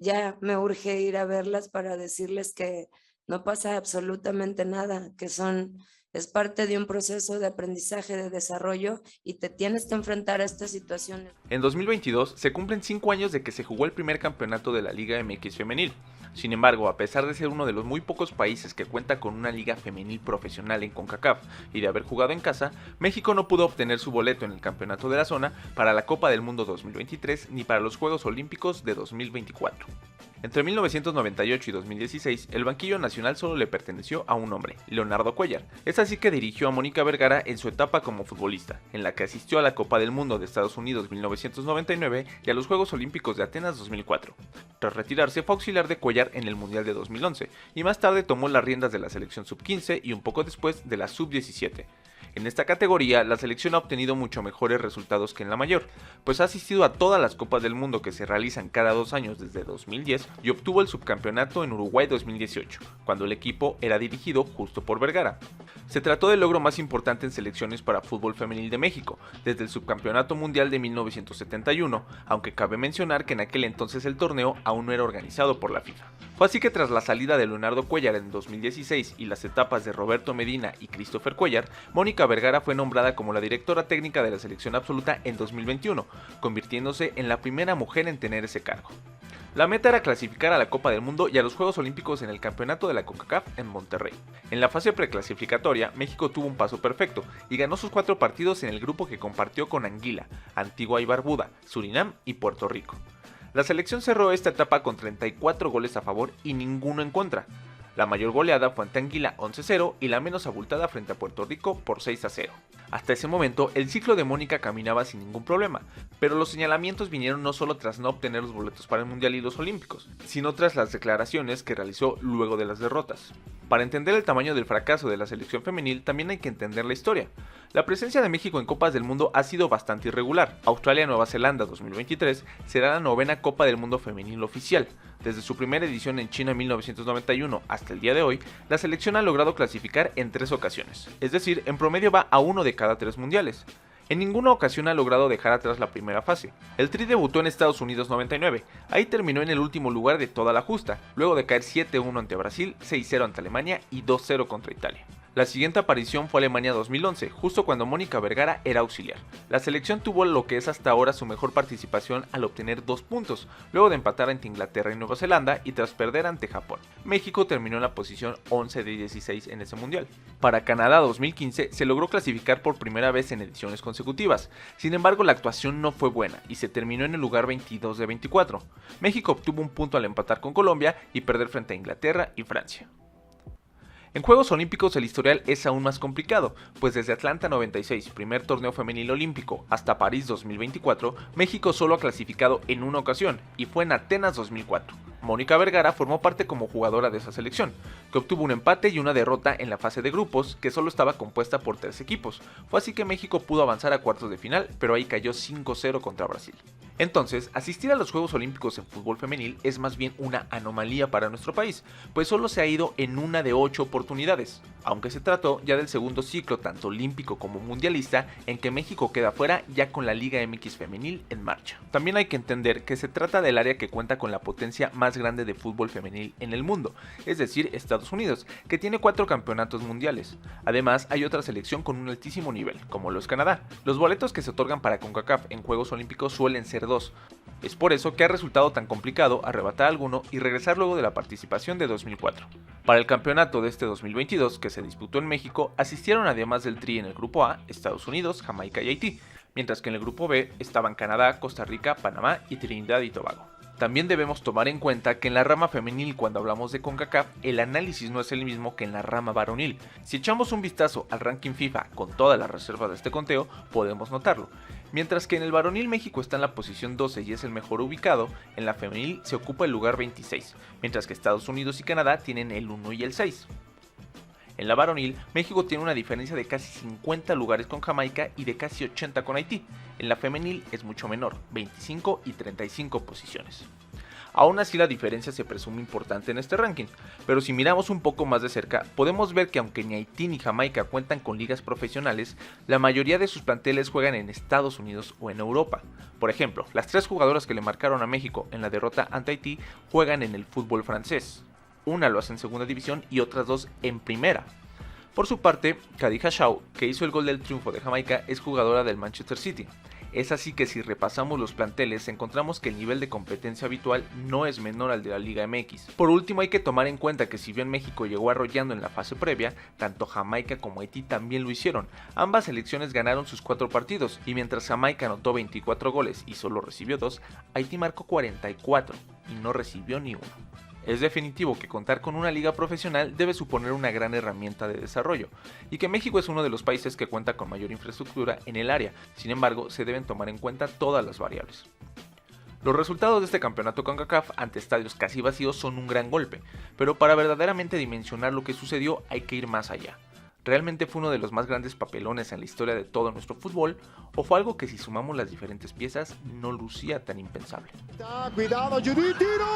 ya me urge ir a verlas para decirles que no pasa absolutamente nada, que es parte de un proceso de aprendizaje, de desarrollo y te tienes que enfrentar a estas situaciones. En 2022 se cumplen 5 años de que se jugó el primer campeonato de la Liga MX femenil. Sin embargo, a pesar de ser uno de los muy pocos países que cuenta con una liga femenil profesional en CONCACAF y de haber jugado en casa, México no pudo obtener su boleto en el campeonato de la zona para la Copa del Mundo 2023 ni para los Juegos Olímpicos de 2024. Entre 1998 y 2016, el banquillo nacional solo le perteneció a un hombre, Leonardo Cuellar. Es así que dirigió a Mónica Vergara en su etapa como futbolista, en la que asistió a la Copa del Mundo de Estados Unidos 1999 y a los Juegos Olímpicos de Atenas 2004. Tras retirarse fue auxiliar de Cuellar en el Mundial de 2011 y más tarde tomó las riendas de la selección sub-15 y un poco después de la sub-17. En esta categoría, la selección ha obtenido mucho mejores resultados que en la mayor, pues ha asistido a todas las Copas del Mundo que se realizan cada 2 años desde 2010 y obtuvo el subcampeonato en Uruguay 2018, cuando el equipo era dirigido justo por Vergara. Se trató del logro más importante en selecciones para fútbol femenil de México, desde el subcampeonato mundial de 1971, aunque cabe mencionar que en aquel entonces el torneo aún no era organizado por la FIFA. Fue así que tras la salida de Leonardo Cuellar en 2016 y las etapas de Roberto Medina y Christopher Cuellar, Mónica Vergara fue nombrada como la directora técnica de la selección absoluta en 2021, convirtiéndose en la primera mujer en tener ese cargo. La meta era clasificar a la Copa del Mundo y a los Juegos Olímpicos en el campeonato de la CONCACAF en Monterrey. En la fase preclasificatoria, México tuvo un paso perfecto y ganó sus 4 partidos en el grupo que compartió con Anguila, Antigua y Barbuda, Surinam y Puerto Rico. La selección cerró esta etapa con 34 goles a favor y ninguno en contra. La mayor goleada fue ante Anguila 11-0 y la menos abultada frente a Puerto Rico por 6-0. Hasta ese momento, el ciclo de Mónica caminaba sin ningún problema, pero los señalamientos vinieron no solo tras no obtener los boletos para el Mundial y los Olímpicos, sino tras las declaraciones que realizó luego de las derrotas. Para entender el tamaño del fracaso de la selección femenil también hay que entender la historia. La presencia de México en Copas del Mundo ha sido bastante irregular. Australia-Nueva Zelanda 2023 será la 9ª Copa del Mundo femenil oficial. Desde su primera edición en China en 1991 hasta el día de hoy, la selección ha logrado clasificar en 3 ocasiones, es decir, en promedio va a 1 de cada 3 mundiales. En ninguna ocasión ha logrado dejar atrás la primera fase. El Tri debutó en Estados Unidos 99, ahí terminó en el último lugar de toda la justa, luego de caer 7-1 ante Brasil, 6-0 ante Alemania y 2-0 contra Italia. La siguiente aparición fue Alemania 2011, justo cuando Mónica Vergara era auxiliar. La selección tuvo lo que es hasta ahora su mejor participación al obtener 2 puntos, luego de empatar ante Inglaterra y Nueva Zelanda y tras perder ante Japón. México terminó en la posición 11 de 16 en ese mundial. Para Canadá 2015 se logró clasificar por primera vez en ediciones consecutivas, sin embargo la actuación no fue buena y se terminó en el lugar 22 de 24. México obtuvo un punto al empatar con Colombia y perder frente a Inglaterra y Francia. En Juegos Olímpicos el historial es aún más complicado, pues desde Atlanta 96, primer torneo femenil olímpico, hasta París 2024, México solo ha clasificado en una ocasión, y fue en Atenas 2004. Mónica Vergara formó parte como jugadora de esa selección, que obtuvo un empate y una derrota en la fase de grupos, que solo estaba compuesta por 3 equipos. Fue así que México pudo avanzar a cuartos de final, pero ahí cayó 5-0 contra Brasil. Entonces, asistir a los Juegos Olímpicos en fútbol femenil es más bien una anomalía para nuestro país, pues solo se ha ido en una de 8 oportunidades, aunque se trató ya del segundo ciclo tanto olímpico como mundialista en que México queda fuera ya con la Liga MX femenil en marcha. También hay que entender que se trata del área que cuenta con la potencia más grande de fútbol femenil en el mundo, es decir, Estados Unidos, que tiene 4 campeonatos mundiales. Además, hay otra selección con un altísimo nivel, como lo es Canadá. Los boletos que se otorgan para CONCACAF en Juegos Olímpicos suelen ser 2. Es por eso que ha resultado tan complicado arrebatar alguno y regresar luego de la participación de 2004. Para el campeonato de este 2022, que se disputó en México, asistieron además del Tri en el grupo A, Estados Unidos, Jamaica y Haití, mientras que en el grupo B estaban Canadá, Costa Rica, Panamá y Trinidad y Tobago. También debemos tomar en cuenta que en la rama femenil, cuando hablamos de CONCACAF, el análisis no es el mismo que en la rama varonil. Si echamos un vistazo al ranking FIFA con todas las reservas de este conteo, podemos notarlo. Mientras que en el varonil México está en la posición 12 y es el mejor ubicado, en la femenil se ocupa el lugar 26, mientras que Estados Unidos y Canadá tienen el 1 y el 6. En la varonil, México tiene una diferencia de casi 50 lugares con Jamaica y de casi 80 con Haití. En la femenil es mucho menor, 25 y 35 posiciones. Aún así la diferencia se presume importante en este ranking, pero si miramos un poco más de cerca, podemos ver que aunque ni Haití ni Jamaica cuentan con ligas profesionales, la mayoría de sus planteles juegan en Estados Unidos o en Europa. Por ejemplo, las 3 jugadoras que le marcaron a México en la derrota ante Haití juegan en el fútbol francés. Una lo hace en segunda división y otras 2 en primera. Por su parte, Khadija Shaw, que hizo el gol del triunfo de Jamaica, es jugadora del Manchester City. Es así que si repasamos los planteles encontramos que el nivel de competencia habitual no es menor al de la Liga MX. Por último hay que tomar en cuenta que si bien México llegó arrollando en la fase previa, tanto Jamaica como Haití también lo hicieron. Ambas selecciones ganaron sus 4 partidos y mientras Jamaica anotó 24 goles y solo recibió 2, Haití marcó 44 y no recibió ni uno. Es definitivo que contar con una liga profesional debe suponer una gran herramienta de desarrollo, y que México es uno de los países que cuenta con mayor infraestructura en el área, sin embargo se deben tomar en cuenta todas las variables. Los resultados de este campeonato CONCACAF ante estadios casi vacíos son un gran golpe, pero para verdaderamente dimensionar lo que sucedió hay que ir más allá. ¿Realmente fue uno de los más grandes papelones en la historia de todo nuestro fútbol? ¿O fue algo que si sumamos las diferentes piezas no lucía tan impensable? Cuidado, Judy, tiro,